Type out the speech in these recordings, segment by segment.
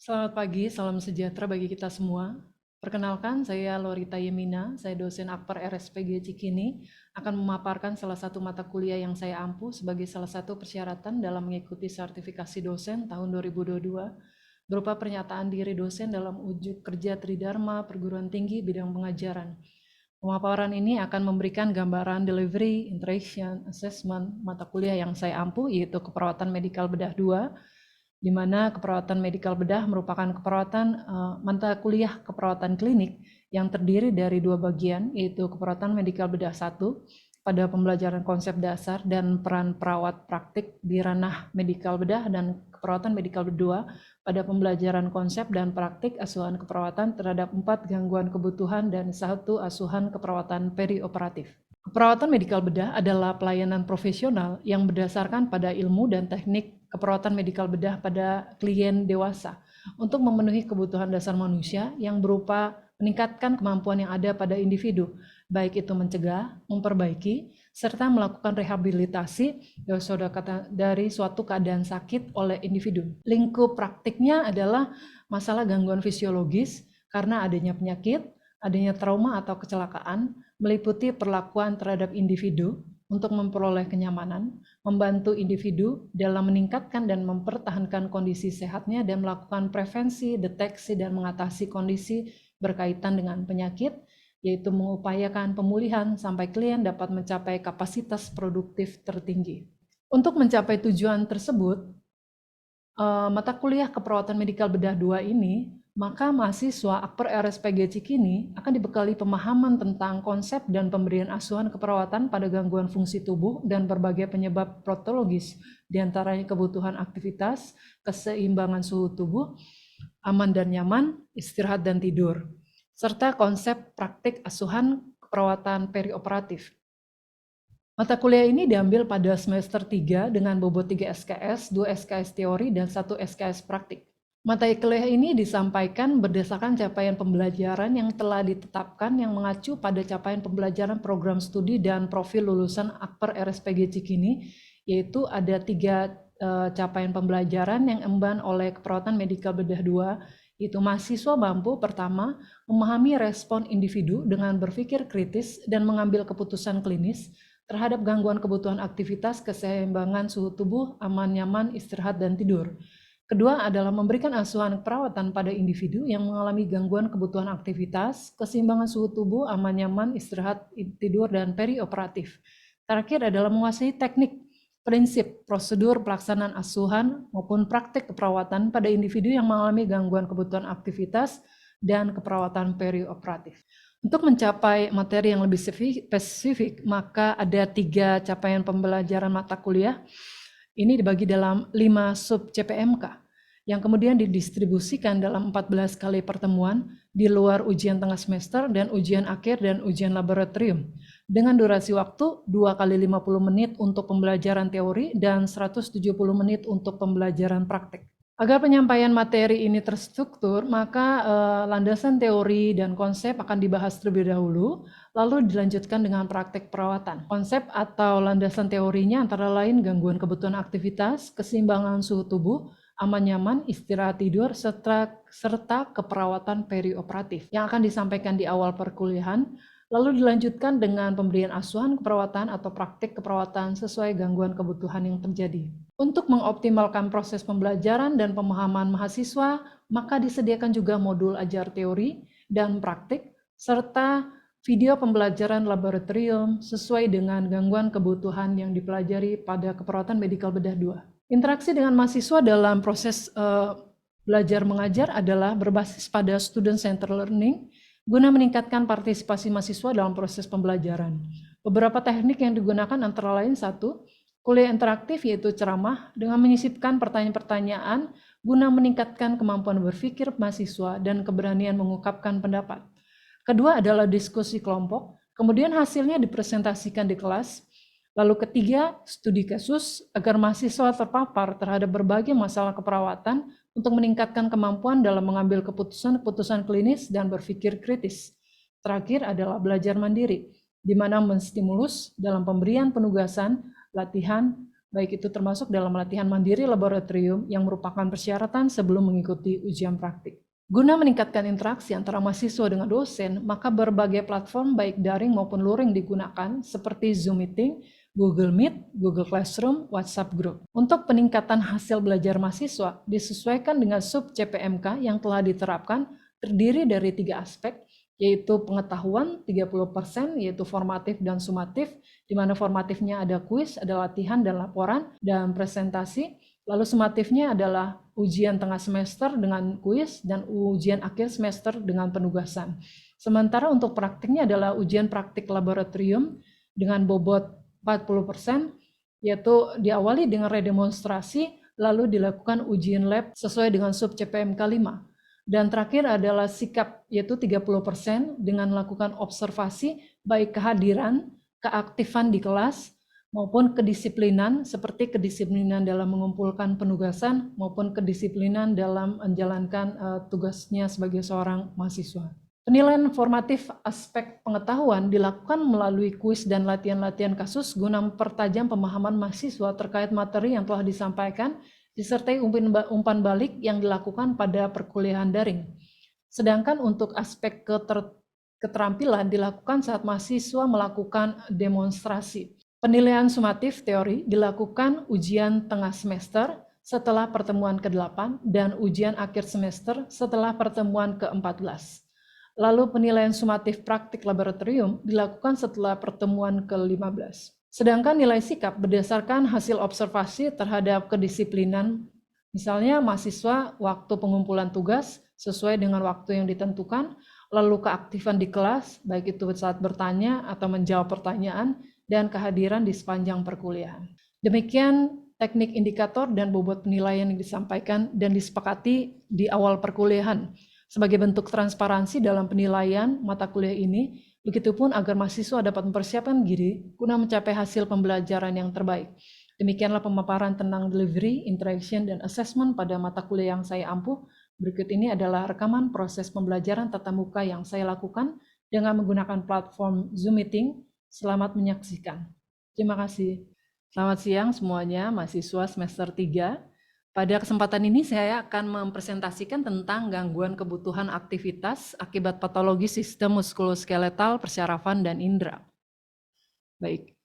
Selamat pagi, salam sejahtera bagi kita semua. Perkenalkan, saya Lorita Yemina, saya dosen Akper RSPG Cikini, akan memaparkan salah satu mata kuliah yang saya ampu sebagai salah satu persyaratan dalam mengikuti sertifikasi dosen tahun 2022, berupa pernyataan diri dosen dalam ujuk kerja Tridharma Perguruan Tinggi bidang pengajaran. Pemaparan ini akan memberikan gambaran delivery, interaction, assessment, mata kuliah yang saya ampu, yaitu keperawatan medikal bedah 2, di mana keperawatan medikal bedah merupakan keperawatan mata kuliah keperawatan klinik yang terdiri dari dua bagian, yaitu keperawatan medikal bedah 1 pada pembelajaran konsep dasar dan peran perawat praktik di ranah medikal bedah, dan keperawatan medikal bedah 2 pada pembelajaran konsep dan praktik asuhan keperawatan terhadap 4 gangguan kebutuhan dan 1 asuhan keperawatan perioperatif. Keperawatan medikal bedah adalah pelayanan profesional yang berdasarkan pada ilmu dan teknik keperawatan medikal bedah pada klien dewasa untuk memenuhi kebutuhan dasar manusia yang berupa meningkatkan kemampuan yang ada pada individu, baik itu mencegah, memperbaiki, serta melakukan rehabilitasi dari suatu keadaan sakit oleh individu. Lingkup praktiknya adalah masalah gangguan fisiologis karena adanya penyakit, adanya trauma atau kecelakaan, meliputi perlakuan terhadap individu untuk memperoleh kenyamanan, membantu individu dalam meningkatkan dan mempertahankan kondisi sehatnya, dan melakukan prevensi, deteksi, dan mengatasi kondisi berkaitan dengan penyakit, yaitu mengupayakan pemulihan sampai klien dapat mencapai kapasitas produktif tertinggi. Untuk mencapai tujuan tersebut, mata kuliah keperawatan medikal bedah 2 ini, maka mahasiswa Akper RSPG Cikini akan dibekali pemahaman tentang konsep dan pemberian asuhan keperawatan pada gangguan fungsi tubuh dan berbagai penyebab patologis, diantaranya kebutuhan aktivitas, keseimbangan suhu tubuh, aman dan nyaman, istirahat dan tidur, serta konsep praktik asuhan keperawatan perioperatif. Mata kuliah ini diambil pada semester 3 dengan bobot 3 SKS, 2 SKS teori, dan 1 SKS praktik. Mata kuliah ini disampaikan berdasarkan capaian pembelajaran yang telah ditetapkan yang mengacu pada capaian pembelajaran program studi dan profil lulusan Akper RSPG Cikini, yaitu ada 3 capaian pembelajaran yang emban oleh keperawatan medikal bedah 2, yaitu mahasiswa mampu pertama memahami respon individu dengan berpikir kritis dan mengambil keputusan klinis terhadap gangguan kebutuhan aktivitas, keseimbangan suhu tubuh, aman, nyaman, istirahat, dan tidur. Kedua adalah memberikan asuhan perawatan pada individu yang mengalami gangguan kebutuhan aktivitas, keseimbangan suhu tubuh, aman, nyaman, istirahat, tidur, dan perioperatif. Terakhir adalah menguasai teknik, prinsip, prosedur pelaksanaan asuhan maupun praktik keperawatan pada individu yang mengalami gangguan kebutuhan aktivitas dan keperawatan perioperatif. Untuk mencapai materi yang lebih spesifik, maka ada 3 capaian pembelajaran mata kuliah. Ini dibagi dalam 5 sub CPMK, yang kemudian didistribusikan dalam 14 kali pertemuan di luar ujian tengah semester dan ujian akhir dan ujian laboratorium, dengan durasi waktu 2 kali 50 menit untuk pembelajaran teori dan 170 menit untuk pembelajaran praktik. Agar penyampaian materi ini terstruktur, maka landasan teori dan konsep akan dibahas terlebih dahulu, lalu dilanjutkan dengan praktek perawatan. Konsep atau landasan teorinya antara lain gangguan kebutuhan aktivitas, keseimbangan suhu tubuh, aman nyaman, istirahat tidur, serta keperawatan perioperatif yang akan disampaikan di awal perkuliahan, lalu dilanjutkan dengan pemberian asuhan keperawatan atau praktik keperawatan sesuai gangguan kebutuhan yang terjadi. Untuk mengoptimalkan proses pembelajaran dan pemahaman mahasiswa, maka disediakan juga modul ajar teori dan praktik, serta video pembelajaran laboratorium sesuai dengan gangguan kebutuhan yang dipelajari pada keperawatan medikal bedah 2. Interaksi dengan mahasiswa dalam proses belajar mengajar adalah berbasis pada student-centered learning, guna meningkatkan partisipasi mahasiswa dalam proses pembelajaran. Beberapa teknik yang digunakan antara lain 1, kuliah interaktif, yaitu ceramah dengan menyisipkan pertanyaan-pertanyaan guna meningkatkan kemampuan berpikir mahasiswa dan keberanian mengungkapkan pendapat. Kedua adalah diskusi kelompok, kemudian hasilnya dipresentasikan di kelas. Lalu ketiga, studi kasus agar mahasiswa terpapar terhadap berbagai masalah keperawatan untuk meningkatkan kemampuan dalam mengambil keputusan-keputusan klinis dan berpikir kritis. Terakhir adalah belajar mandiri, di mana menstimulus dalam pemberian penugasan, latihan, baik itu termasuk dalam latihan mandiri laboratorium yang merupakan persyaratan sebelum mengikuti ujian praktik. Guna meningkatkan interaksi antara mahasiswa dengan dosen, maka berbagai platform baik daring maupun luring digunakan seperti Zoom Meeting, Google Meet, Google Classroom, WhatsApp Group. Untuk peningkatan hasil belajar mahasiswa disesuaikan dengan sub CPMK yang telah diterapkan terdiri dari 3 aspek, yaitu pengetahuan 30%, yaitu formatif dan sumatif, di mana formatifnya ada kuis, ada latihan dan laporan, dan presentasi. Lalu sumatifnya adalah ujian tengah semester dengan kuis dan ujian akhir semester dengan penugasan. Sementara untuk praktiknya adalah ujian praktik laboratorium dengan bobot 40%, yaitu diawali dengan redemonstrasi, lalu dilakukan ujian lab sesuai dengan sub CPMK 5. Dan terakhir adalah sikap, yaitu 30% dengan melakukan observasi baik kehadiran, keaktifan di kelas, maupun kedisiplinan seperti kedisiplinan dalam mengumpulkan penugasan maupun kedisiplinan dalam menjalankan tugasnya sebagai seorang mahasiswa. Penilaian formatif aspek pengetahuan dilakukan melalui kuis dan latihan-latihan kasus guna mempertajam pemahaman mahasiswa terkait materi yang telah disampaikan, disertai umpan balik yang dilakukan pada perkuliahan daring. Sedangkan untuk aspek keterampilan dilakukan saat mahasiswa melakukan demonstrasi. Penilaian sumatif teori dilakukan ujian tengah semester setelah pertemuan ke-8 dan ujian akhir semester setelah pertemuan ke-14. Lalu penilaian sumatif praktik laboratorium dilakukan setelah pertemuan ke-15. Sedangkan nilai sikap berdasarkan hasil observasi terhadap kedisiplinan, misalnya mahasiswa waktu pengumpulan tugas sesuai dengan waktu yang ditentukan, lalu keaktifan di kelas, baik itu saat bertanya atau menjawab pertanyaan, dan kehadiran di sepanjang perkuliahan. Demikian teknik indikator dan bobot penilaian yang disampaikan dan disepakati di awal perkuliahan. Sebagai bentuk transparansi dalam penilaian mata kuliah ini, begitupun agar mahasiswa dapat mempersiapkan diri guna mencapai hasil pembelajaran yang terbaik. Demikianlah pemaparan tentang delivery, interaction, dan assessment pada mata kuliah yang saya ampuh. Berikut ini adalah rekaman proses pembelajaran tatap muka yang saya lakukan dengan menggunakan platform Zoom Meeting. Selamat menyaksikan. Terima kasih. Selamat siang semuanya, mahasiswa semester 3. Pada kesempatan ini saya akan mempresentasikan tentang gangguan kebutuhan aktivitas akibat patologi sistem muskuloskeletal, persyarafan, dan indera. Baik,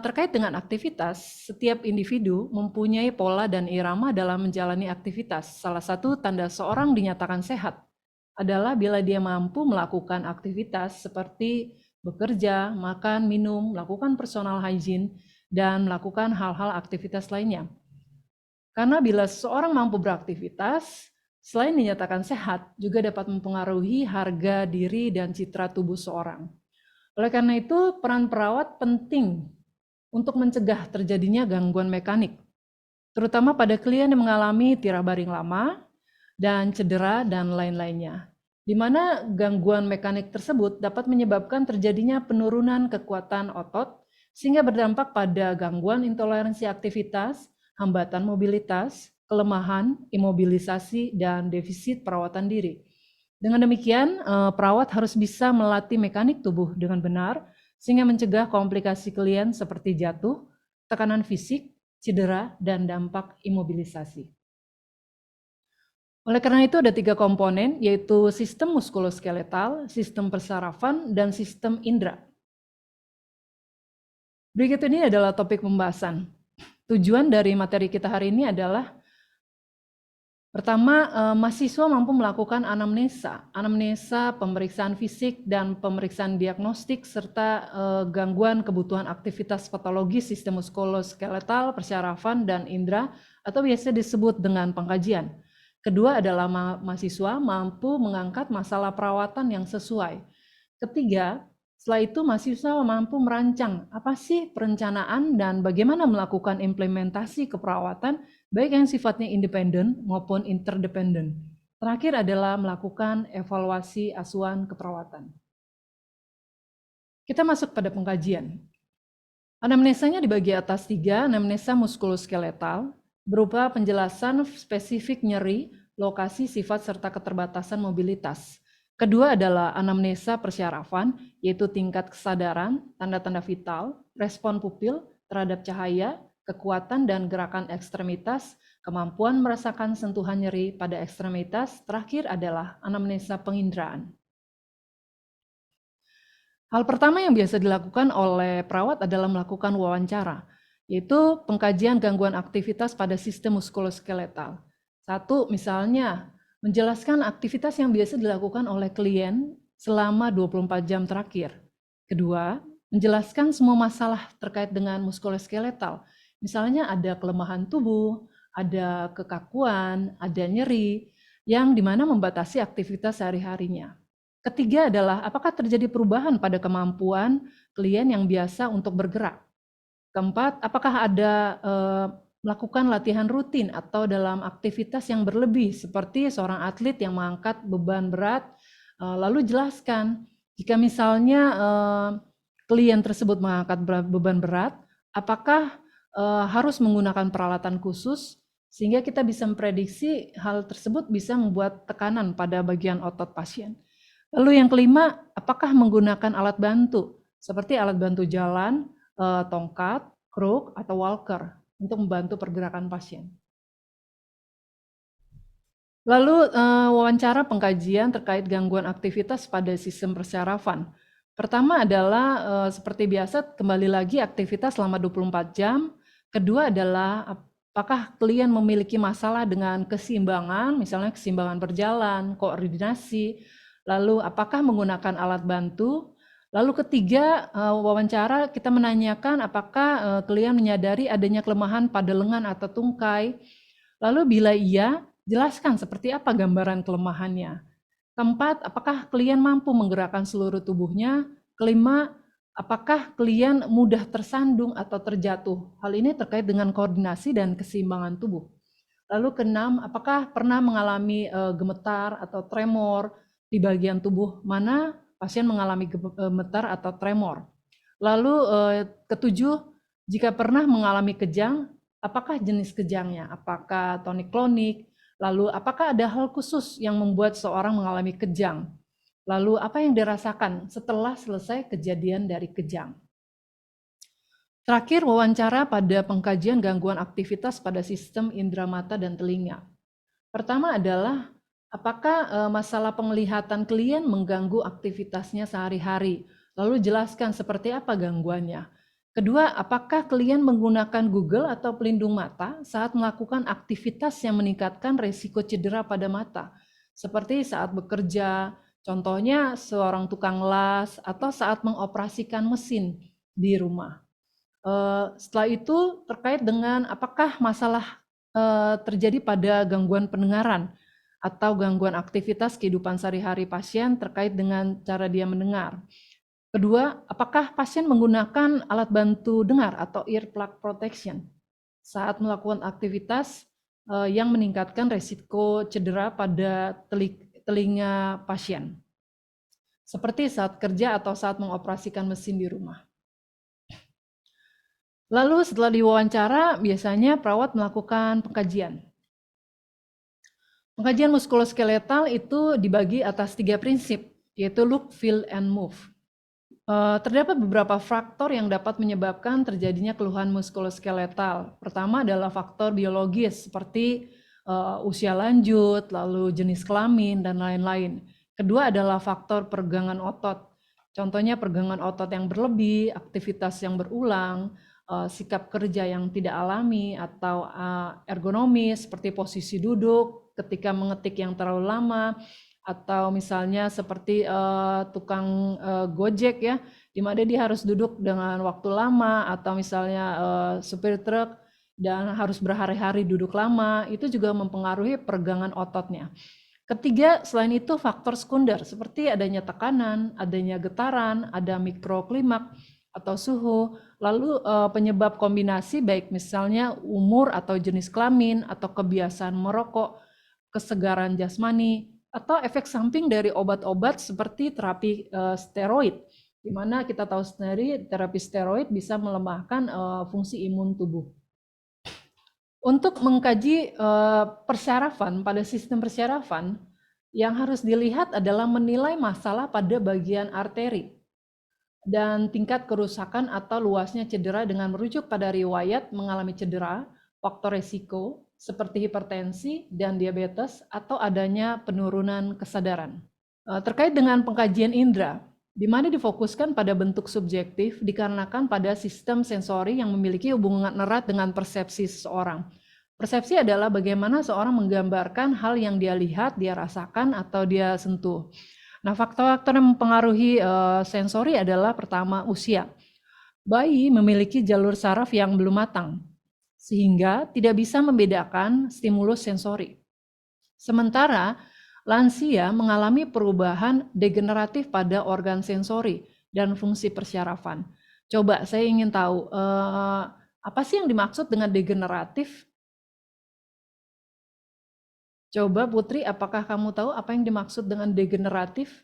terkait dengan aktivitas, setiap individu mempunyai pola dan irama dalam menjalani aktivitas. Salah satu tanda seorang dinyatakan sehat adalah bila dia mampu melakukan aktivitas seperti bekerja, makan, minum, melakukan personal hygiene, dan melakukan hal-hal aktivitas lainnya. Karena bila seseorang mampu beraktivitas, selain dinyatakan sehat, juga dapat mempengaruhi harga diri dan citra tubuh seorang. Oleh karena itu, peran perawat penting untuk mencegah terjadinya gangguan mekanik, terutama pada klien yang mengalami tirah baring lama dan cedera dan lain-lainnya, di mana gangguan mekanik tersebut dapat menyebabkan terjadinya penurunan kekuatan otot, sehingga berdampak pada gangguan intoleransi aktivitas, hambatan mobilitas, kelemahan, imobilisasi, dan defisit perawatan diri. Dengan demikian, perawat harus bisa melatih mekanik tubuh dengan benar, sehingga mencegah komplikasi klien seperti jatuh, tekanan fisik, cedera, dan dampak imobilisasi. Oleh karena itu ada 3 komponen, yaitu sistem muskuloskeletal, sistem persarafan, dan sistem indera. Berikut ini adalah topik pembahasan. Tujuan dari materi kita hari ini adalah pertama, mahasiswa mampu melakukan anamnesa, pemeriksaan fisik, dan pemeriksaan diagnostik, serta gangguan kebutuhan aktivitas patologis sistem muskuloskeletal, persyarafan, dan indera, atau biasa disebut dengan pengkajian. Kedua adalah mahasiswa mampu mengangkat masalah perawatan yang sesuai. Ketiga, setelah itu mahasiswa mampu merancang apa sih perencanaan dan bagaimana melakukan implementasi keperawatan baik yang sifatnya independen maupun interdependen. Terakhir adalah melakukan evaluasi asuhan keperawatan. Kita masuk pada pengkajian. Anamnesanya dibagi atas 3, anamnesa muskuloskeletal, berupa penjelasan spesifik nyeri, lokasi, sifat, serta keterbatasan mobilitas. Kedua adalah anamnesa persyarafan, yaitu tingkat kesadaran, tanda-tanda vital, respon pupil terhadap cahaya, kekuatan dan gerakan ekstremitas, kemampuan merasakan sentuhan nyeri pada ekstremitas, terakhir adalah anamnesa penginderaan. Hal pertama yang biasa dilakukan oleh perawat adalah melakukan wawancara, yaitu pengkajian gangguan aktivitas pada sistem muskuloskeletal. Satu, misalnya, menjelaskan aktivitas yang biasa dilakukan oleh klien selama 24 jam terakhir. Kedua, menjelaskan semua masalah terkait dengan muskuloskeletal. Misalnya ada kelemahan tubuh, ada kekakuan, ada nyeri, yang dimana membatasi aktivitas sehari-harinya. Ketiga adalah apakah terjadi perubahan pada kemampuan klien yang biasa untuk bergerak. Keempat, apakah ada melakukan latihan rutin atau dalam aktivitas yang berlebih seperti seorang atlet yang mengangkat beban berat. Lalu jelaskan jika misalnya klien tersebut mengangkat beban berat, apakah harus menggunakan peralatan khusus sehingga kita bisa memprediksi hal tersebut bisa membuat tekanan pada bagian otot pasien. Lalu yang kelima, apakah menggunakan alat bantu seperti alat bantu jalan, tongkat, kruk, atau walker untuk membantu pergerakan pasien. Lalu wawancara pengkajian terkait gangguan aktivitas pada sistem persyarafan. Pertama adalah seperti biasa kembali lagi aktivitas selama 24 jam. Kedua adalah apakah klien memiliki masalah dengan keseimbangan, misalnya keseimbangan berjalan, koordinasi, lalu apakah menggunakan alat bantu. Lalu ketiga, wawancara kita menanyakan apakah klien menyadari adanya kelemahan pada lengan atau tungkai. Lalu bila iya, jelaskan seperti apa gambaran kelemahannya. Keempat, apakah klien mampu menggerakkan seluruh tubuhnya? Kelima, apakah klien mudah tersandung atau terjatuh? Hal ini terkait dengan koordinasi dan keseimbangan tubuh. Lalu keenam, apakah pernah mengalami gemetar atau tremor di bagian tubuh mana pasien mengalami gemetar atau tremor? Lalu ketujuh, jika pernah mengalami kejang, apakah jenis kejangnya? Apakah tonik-klonik? Lalu apakah ada hal khusus yang membuat seorang mengalami kejang? Lalu apa yang dirasakan setelah selesai kejadian dari kejang? Terakhir, wawancara pada pengkajian gangguan aktivitas pada sistem indera mata dan telinga. Pertama adalah apakah masalah penglihatan klien mengganggu aktivitasnya sehari-hari? Lalu jelaskan seperti apa gangguannya. Kedua, apakah klien menggunakan Google atau pelindung mata saat melakukan aktivitas yang meningkatkan risiko cedera pada mata, seperti saat bekerja, contohnya seorang tukang las, atau saat mengoperasikan mesin di rumah. Setelah itu terkait dengan apakah masalah terjadi pada gangguan pendengaran atau gangguan aktivitas kehidupan sehari-hari pasien terkait dengan cara dia mendengar. Kedua, apakah pasien menggunakan alat bantu dengar atau earplug protection saat melakukan aktivitas yang meningkatkan risiko cedera pada telinga pasien, seperti saat kerja atau saat mengoperasikan mesin di rumah. Lalu setelah diwawancara, biasanya perawat melakukan pengkajian. Pengkajian muskuloskeletal itu dibagi atas 3 prinsip, yaitu look, feel, and move. Terdapat beberapa faktor yang dapat menyebabkan terjadinya keluhan muskuloskeletal. Pertama adalah faktor biologis seperti usia lanjut, lalu jenis kelamin, dan lain-lain. Kedua adalah faktor pergegangan otot. Contohnya pergegangan otot yang berlebih, aktivitas yang berulang, sikap kerja yang tidak alami, atau ergonomis seperti posisi duduk ketika mengetik yang terlalu lama, atau misalnya seperti tukang Gojek ya, di mana dia harus duduk dengan waktu lama, atau misalnya supir truk dan harus berhari-hari duduk lama, itu juga mempengaruhi pergegangan ototnya. Ketiga, selain itu faktor sekunder seperti adanya tekanan, adanya getaran, ada mikroklimak atau suhu, lalu penyebab kombinasi baik misalnya umur atau jenis kelamin atau kebiasaan merokok, kesegaran jasmani, atau efek samping dari obat-obat seperti terapi steroid, di mana kita tahu sendiri terapi steroid bisa melemahkan fungsi imun tubuh. Untuk mengkaji persyarafan pada sistem persyarafan, yang harus dilihat adalah menilai masalah pada bagian arteri. dan tingkat kerusakan atau luasnya cedera dengan merujuk pada riwayat mengalami cedera, faktor resiko seperti hipertensi dan diabetes, atau adanya penurunan kesadaran. Terkait dengan pengkajian indera, di mana difokuskan pada bentuk subjektif dikarenakan pada sistem sensori yang memiliki hubungan erat dengan persepsi seseorang. Persepsi adalah bagaimana seorang menggambarkan hal yang dia lihat, dia rasakan, atau dia sentuh. Nah, faktor-faktor yang mempengaruhi sensori adalah pertama usia. Bayi memiliki jalur saraf yang belum matang, sehingga tidak bisa membedakan stimulus sensori. Sementara lansia mengalami perubahan degeneratif pada organ sensori dan fungsi persyarafan. Coba saya ingin tahu, apa sih yang dimaksud dengan degeneratif? Coba Putri, apakah kamu tahu apa yang dimaksud dengan degeneratif?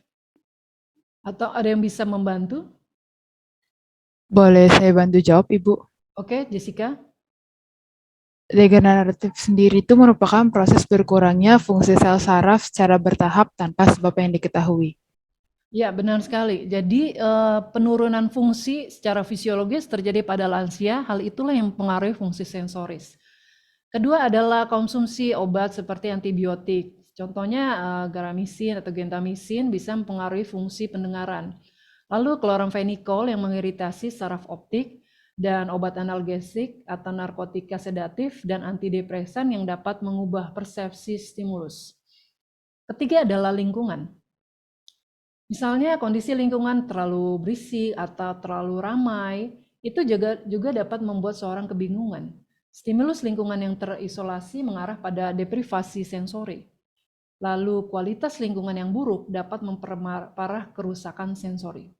Atau ada yang bisa membantu? Boleh saya bantu jawab, Ibu? Oke, Jessica. Degeneratif sendiri itu merupakan proses berkurangnya fungsi sel saraf secara bertahap tanpa sebab yang diketahui. Ya, benar sekali. Jadi penurunan fungsi secara fisiologis terjadi pada lansia, hal itulah yang mempengaruhi fungsi sensoris. Kedua adalah konsumsi obat seperti antibiotik. Contohnya garamisin atau gentamisin bisa mempengaruhi fungsi pendengaran. Lalu kloramfenikol yang mengiritasi saraf optik, dan obat analgesik atau narkotika sedatif dan antidepresan yang dapat mengubah persepsi stimulus. Ketiga adalah lingkungan. Misalnya kondisi lingkungan terlalu berisik atau terlalu ramai, itu juga dapat membuat seorang kebingungan. Stimulus lingkungan yang terisolasi mengarah pada deprivasi sensori. Lalu kualitas lingkungan yang buruk dapat memperparah kerusakan sensori.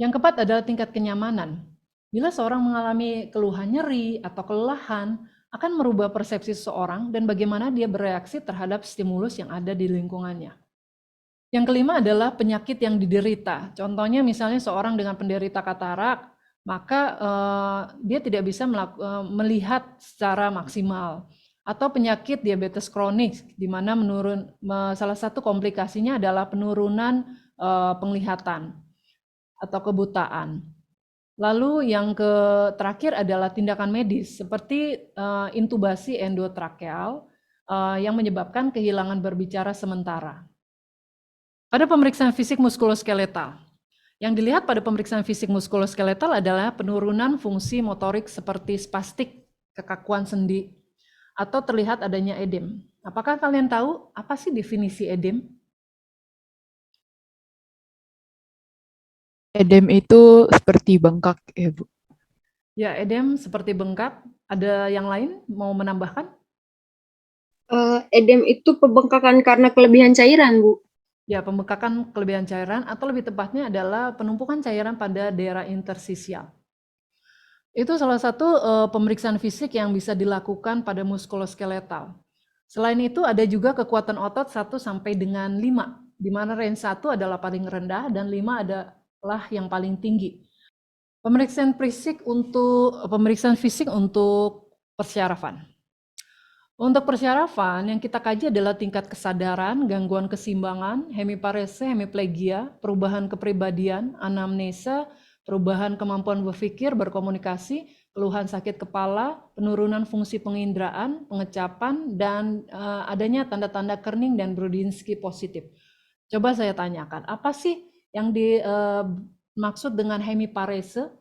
Yang keempat adalah tingkat kenyamanan. Bila seorang mengalami keluhan nyeri atau kelelahan, akan merubah persepsi seseorang dan bagaimana dia bereaksi terhadap stimulus yang ada di lingkungannya. Yang kelima adalah penyakit yang diderita. Contohnya misalnya seorang dengan penderita katarak, maka dia tidak bisa melihat secara maksimal. Atau penyakit diabetes kronik, di mana salah satu komplikasinya adalah penurunan penglihatan atau kebutaan. Lalu yang terakhir adalah tindakan medis seperti intubasi endotrakeal yang menyebabkan kehilangan berbicara sementara. Pada pemeriksaan fisik muskuloskeletal, yang dilihat pada pemeriksaan fisik muskuloskeletal adalah penurunan fungsi motorik seperti spastik, kekakuan sendi, atau terlihat adanya edem. Apakah kalian tahu apa sih definisi edem? Edem itu seperti bengkak, ya Bu. Ya, edem seperti bengkak. Ada yang lain mau menambahkan? Edem itu pembengkakan karena kelebihan cairan, Bu. Ya, pembengkakan kelebihan cairan atau lebih tepatnya adalah penumpukan cairan pada daerah intersisial. Itu salah satu pemeriksaan fisik yang bisa dilakukan pada muskuloskeletal. Selain itu ada juga kekuatan otot 1 sampai dengan 5, di mana range 1 adalah paling rendah dan 5 adalah yang paling tinggi. Pemeriksaan fisik untuk persyarafan. Untuk persyarafan, yang kita kaji adalah tingkat kesadaran, gangguan keseimbangan, hemiparese, hemiplegia, perubahan kepribadian, anamnesa, perubahan kemampuan berpikir, berkomunikasi, keluhan sakit kepala, penurunan fungsi penginderaan, pengecapan, dan adanya tanda-tanda Kerning dan Brodinski positif. Coba saya tanyakan, apa sih yang dimaksud dengan hemiparese?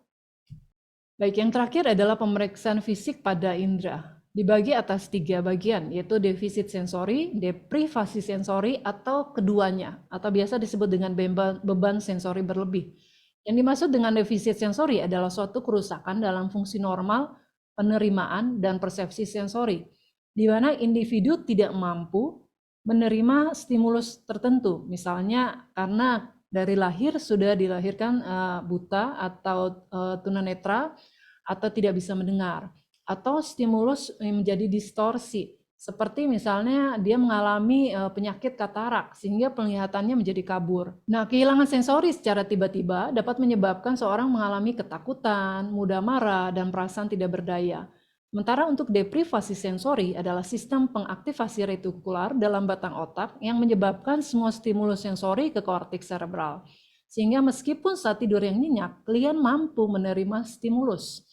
Baik, yang terakhir adalah pemeriksaan fisik pada indera. Dibagi atas 3 bagian, yaitu defisit sensori, deprivasi sensori, atau keduanya, atau biasa disebut dengan beban sensori berlebih. Yang dimaksud dengan defisit sensori adalah suatu kerusakan dalam fungsi normal, penerimaan, dan persepsi sensori, di mana individu tidak mampu menerima stimulus tertentu, misalnya karena dari lahir sudah dilahirkan buta atau tunanetra, atau tidak bisa mendengar, atau stimulus menjadi distorsi, seperti misalnya dia mengalami penyakit katarak sehingga penglihatannya menjadi kabur. Nah, kehilangan sensori secara tiba-tiba dapat menyebabkan seorang mengalami ketakutan, mudah marah, dan perasaan tidak berdaya. Sementara untuk deprivasi sensori adalah sistem pengaktifasi retikular dalam batang otak yang menyebabkan semua stimulus sensori ke korteks cerebral. Sehingga meskipun saat tidur yang nyenyak, klien mampu menerima stimulus.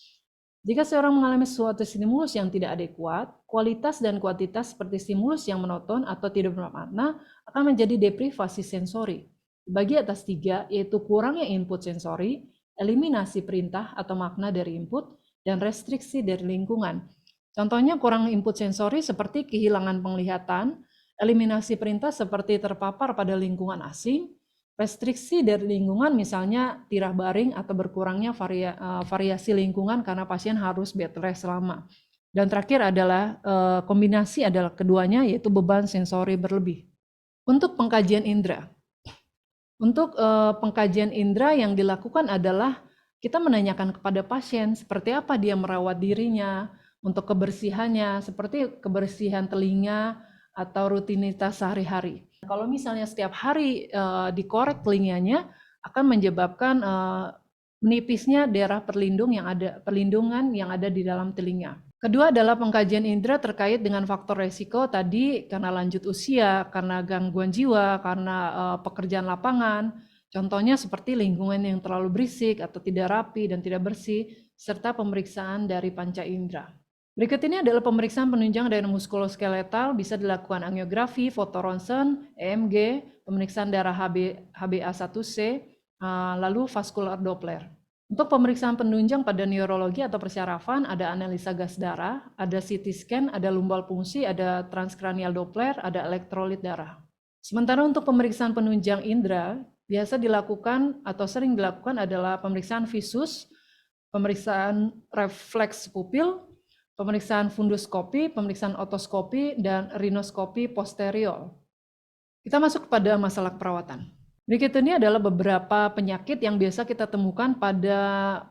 Jika seorang mengalami suatu stimulus yang tidak adekuat, kualitas dan kuantitas seperti stimulus yang monoton atau tidak bermakna akan menjadi deprivasi sensori. Bagi atas 3, yaitu kurangnya input sensori, eliminasi perintah atau makna dari input, dan restriksi dari lingkungan. Contohnya kurang input sensori seperti kehilangan penglihatan, eliminasi perintah seperti terpapar pada lingkungan asing, restriksi dari lingkungan misalnya tirah baring atau berkurangnya variasi lingkungan karena pasien harus bed rest lama. Dan terakhir adalah kombinasi adalah keduanya, yaitu beban sensori berlebih. Untuk pengkajian indera. Untuk pengkajian indera yang dilakukan adalah kita menanyakan kepada pasien seperti apa dia merawat dirinya, untuk kebersihannya, seperti kebersihan telinga atau rutinitas sehari-hari. Kalau misalnya setiap hari dikorek telinganya, akan menyebabkan menipisnya daerah perlindungan yang ada di dalam telinga. Kedua adalah pengkajian indera terkait dengan faktor resiko tadi, karena lanjut usia, karena gangguan jiwa, karena pekerjaan lapangan. Contohnya seperti lingkungan yang terlalu berisik atau tidak rapi dan tidak bersih, serta pemeriksaan dari panca indera. Berikut ini adalah pemeriksaan penunjang dari muskuloskeletal, bisa dilakukan angiografi, foto ronsen, EMG, pemeriksaan darah HbA1c, lalu vaskular Doppler. Untuk pemeriksaan penunjang pada neurologi atau persyarafan, ada analisa gas darah, ada CT scan, ada lumbal fungsi, ada transkranial Doppler, ada elektrolit darah. Sementara untuk pemeriksaan penunjang indera, biasa dilakukan atau sering dilakukan adalah pemeriksaan visus, pemeriksaan refleks pupil, pemeriksaan funduskopi, pemeriksaan otoskopi, dan rinoskopi posterior. Kita masuk pada masalah perawatan. Berikut ini adalah beberapa penyakit yang biasa kita temukan pada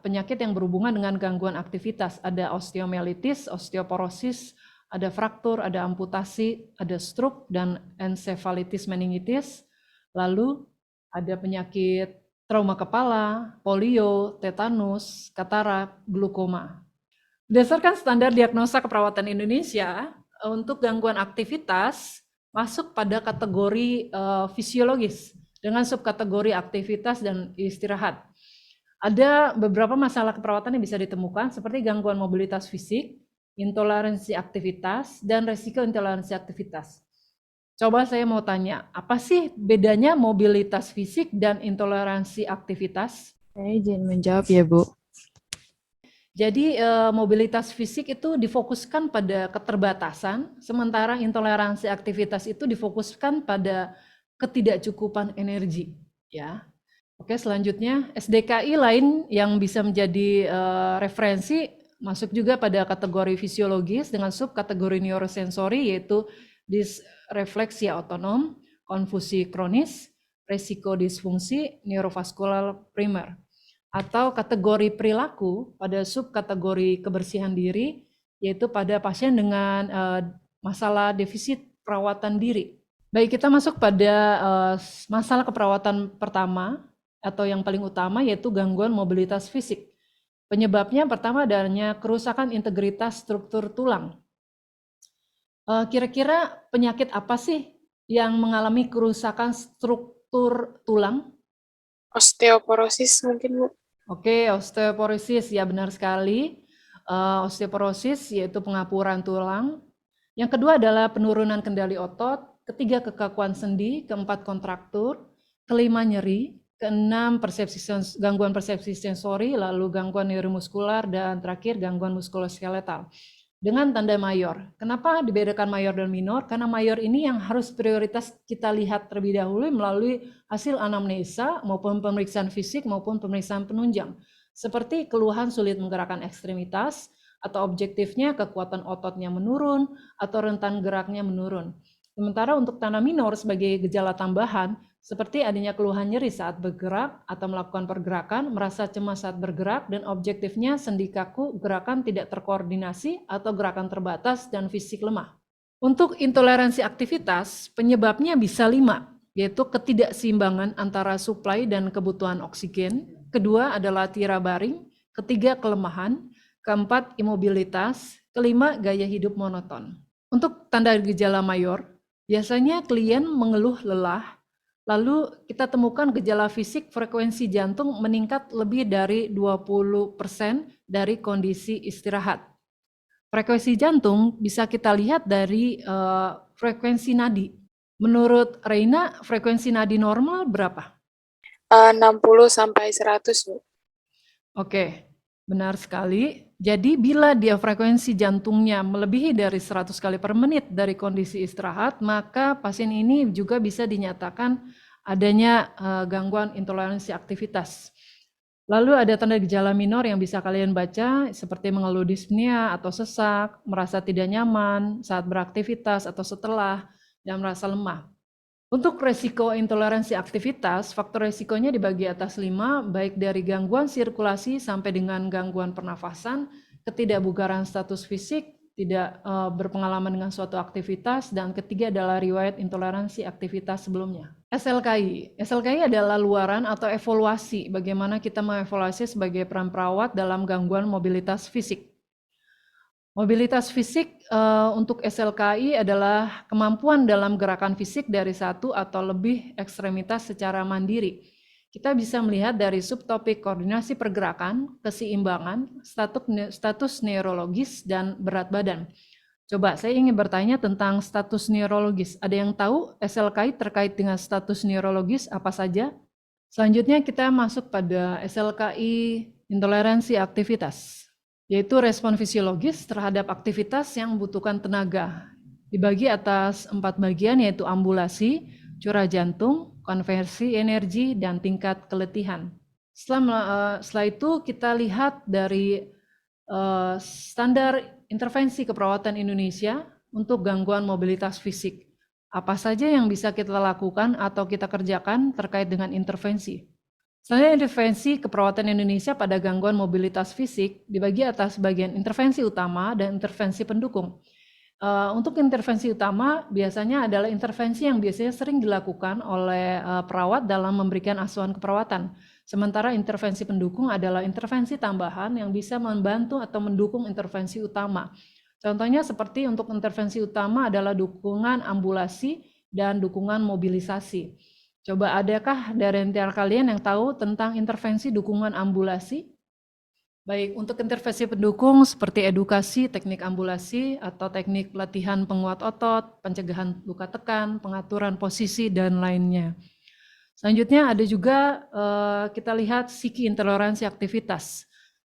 penyakit yang berhubungan dengan gangguan aktivitas. Ada osteomyelitis, osteoporosis, ada fraktur, ada amputasi, ada stroke, dan encephalitis meningitis. Lalu ada penyakit trauma kepala, polio, tetanus, katarak, glukoma. Berdasarkan standar diagnosa keperawatan Indonesia, untuk gangguan aktivitas masuk pada kategori fisiologis dengan subkategori aktivitas dan istirahat. Ada beberapa masalah keperawatan yang bisa ditemukan seperti gangguan mobilitas fisik, intoleransi aktivitas, dan resiko intoleransi aktivitas. Coba saya mau tanya, apa sih bedanya mobilitas fisik dan intoleransi aktivitas? Saya izin menjawab ya, Bu. Jadi mobilitas fisik itu difokuskan pada keterbatasan, sementara intoleransi aktivitas itu difokuskan pada ketidakcukupan energi. Ya, oke, selanjutnya SDKI lain yang bisa menjadi referensi masuk juga pada kategori fisiologis dengan subkategori neurosensori, yaitu disrefleksia otonom, konfusi kronis, resiko disfungsi, neurovaskular primer. Atau kategori perilaku pada subkategori kebersihan diri, yaitu pada pasien dengan masalah defisit perawatan diri. Baik, kita masuk pada masalah keperawatan pertama atau yang paling utama, yaitu gangguan mobilitas fisik. Penyebabnya pertama adanya kerusakan integritas struktur tulang. Kira-kira penyakit apa sih yang mengalami kerusakan struktur tulang? Osteoporosis mungkin, Bu. Oke, osteoporosis, ya benar sekali. Osteoporosis yaitu pengapuran tulang. Yang kedua adalah penurunan kendali otot, ketiga kekakuan sendi, keempat kontraktur, kelima nyeri, keenam gangguan persepsi sensori, lalu gangguan neuromuskular, dan terakhir gangguan muskuloskeletal. Dengan tanda mayor. Kenapa dibedakan mayor dan minor? Karena mayor ini yang harus prioritas kita lihat terlebih dahulu melalui hasil anamnesa maupun pemeriksaan fisik maupun pemeriksaan penunjang. Seperti keluhan sulit menggerakkan ekstremitas, atau objektifnya kekuatan ototnya menurun atau rentan geraknya menurun. Sementara untuk tanda minor sebagai gejala tambahan, seperti adanya keluhan nyeri saat bergerak atau melakukan pergerakan, merasa cemas saat bergerak, dan objektifnya sendi kaku, gerakan tidak terkoordinasi atau gerakan terbatas, dan fisik lemah. Untuk intoleransi aktivitas, penyebabnya bisa 5, yaitu ketidakseimbangan antara suplai dan kebutuhan oksigen, kedua adalah tira baring, ketiga kelemahan, keempat imobilitas, kelima gaya hidup monoton. Untuk tanda gejala mayor, biasanya klien mengeluh lelah, Lalu kita temukan gejala fisik frekuensi jantung meningkat lebih dari 20% dari kondisi istirahat. Frekuensi jantung bisa kita lihat dari frekuensi nadi. Menurut Reina, frekuensi nadi normal berapa? 60 sampai 100, Bu. Oke, benar sekali. Jadi bila dia frekuensi jantungnya melebihi dari 100 kali per menit dari kondisi istirahat, maka pasien ini juga bisa dinyatakan adanya gangguan intoleransi aktivitas. Lalu ada tanda gejala minor yang bisa kalian baca seperti mengeluh dyspnea atau sesak, merasa tidak nyaman saat beraktivitas atau setelah, dan merasa lemah. Untuk resiko intoleransi aktivitas, faktor resikonya dibagi atas 5, baik dari gangguan sirkulasi sampai dengan gangguan pernafasan, ketidakbugaran status fisik, tidak berpengalaman dengan suatu aktivitas, dan ketiga adalah riwayat intoleransi aktivitas sebelumnya. SLKI. SLKI adalah luaran atau evaluasi, bagaimana kita mengevaluasi sebagai peran perawat dalam gangguan mobilitas fisik. Mobilitas fisik untuk SLKI adalah kemampuan dalam gerakan fisik dari satu atau lebih ekstremitas secara mandiri. Kita bisa melihat dari subtopik koordinasi pergerakan, keseimbangan, status neurologis, dan berat badan. Coba saya ingin bertanya tentang status neurologis. Ada yang tahu SLKI terkait dengan status neurologis apa saja? Selanjutnya kita masuk pada SLKI intoleransi aktivitas, yaitu respon fisiologis terhadap aktivitas yang membutuhkan tenaga. Dibagi atas 4 bagian, yaitu ambulasi, curah jantung, konversi energi, dan tingkat keletihan. Setelah itu kita lihat dari standar intervensi keperawatan Indonesia untuk gangguan mobilitas fisik. Apa saja yang bisa kita lakukan atau kita kerjakan terkait dengan intervensi? Selanjutnya, intervensi keperawatan Indonesia pada gangguan mobilitas fisik dibagi atas bagian intervensi utama dan intervensi pendukung. Untuk intervensi utama biasanya adalah intervensi yang biasanya sering dilakukan oleh perawat dalam memberikan asuhan keperawatan. Sementara intervensi pendukung adalah intervensi tambahan yang bisa membantu atau mendukung intervensi utama. Contohnya seperti untuk intervensi utama adalah dukungan ambulasi dan dukungan mobilisasi. Coba adakah dari antara kalian yang tahu tentang intervensi dukungan ambulasi? Baik, untuk intervensi pendukung seperti edukasi, teknik ambulasi, atau teknik pelatihan penguat otot, pencegahan luka tekan, pengaturan posisi, dan lainnya. Selanjutnya ada juga kita lihat psiki intoleransi aktivitas.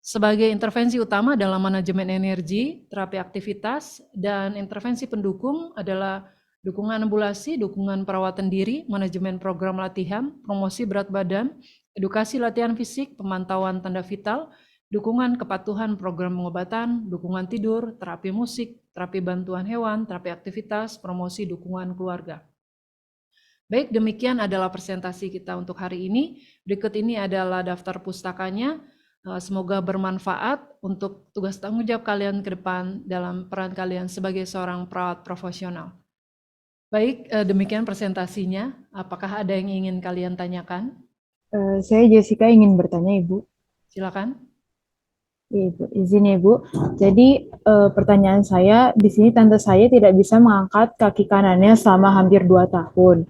Sebagai intervensi utama dalam manajemen energi, terapi aktivitas, dan intervensi pendukung adalah dukungan ambulasi, dukungan perawatan diri, manajemen program latihan, promosi berat badan, edukasi latihan fisik, pemantauan tanda vital, dukungan kepatuhan program pengobatan, dukungan tidur, terapi musik, terapi bantuan hewan, terapi aktivitas, promosi dukungan keluarga. Baik, demikian adalah presentasi kita untuk hari ini. Berikut ini adalah daftar pustakanya. Semoga bermanfaat untuk tugas tanggung jawab kalian ke depan dalam peran kalian sebagai seorang perawat profesional. Baik, demikian presentasinya. Apakah ada yang ingin kalian tanyakan? Saya Jessica ingin bertanya, Ibu. Silakan. Iya, Ibu. Izin ya, Bu. Jadi, pertanyaan saya, di sini tante saya tidak bisa mengangkat kaki kanannya selama hampir 2 tahun.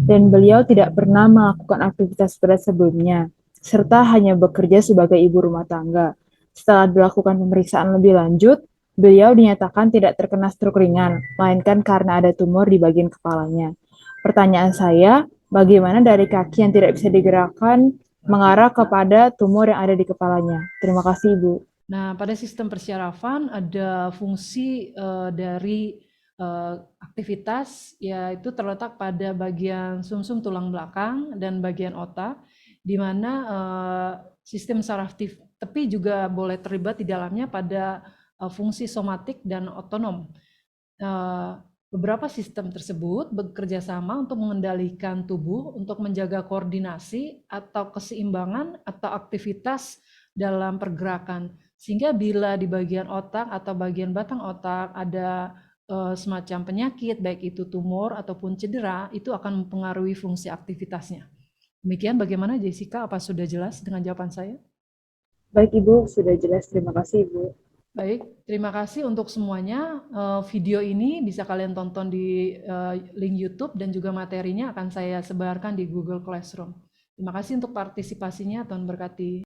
Dan beliau tidak pernah melakukan aktivitas berat sebelumnya, serta hanya bekerja sebagai ibu rumah tangga. Setelah dilakukan pemeriksaan lebih lanjut, beliau dinyatakan tidak terkena stroke ringan, melainkan karena ada tumor di bagian kepalanya. Pertanyaan saya, bagaimana dari kaki yang tidak bisa digerakkan mengarah kepada tumor yang ada di kepalanya? Terima kasih, Ibu. Nah, pada sistem persyarafan ada fungsi dari aktivitas, yaitu terletak pada bagian sumsum tulang belakang dan bagian otak, di mana sistem saraf tepi juga boleh terlibat di dalamnya pada fungsi somatik dan otonom. Beberapa sistem tersebut bekerja sama untuk mengendalikan tubuh, untuk menjaga koordinasi atau keseimbangan atau aktivitas dalam pergerakan. Sehingga bila di bagian otak atau bagian batang otak ada semacam penyakit, baik itu tumor ataupun cedera, itu akan mempengaruhi fungsi aktivitasnya. Demikian, bagaimana Jessica? Apa sudah jelas dengan jawaban saya? Baik, Ibu. Sudah jelas. Terima kasih, Ibu. Baik, terima kasih untuk semuanya. Video ini bisa kalian tonton di link YouTube dan juga materinya akan saya sebarkan di Google Classroom. Terima kasih untuk partisipasinya, Tuhan berkati.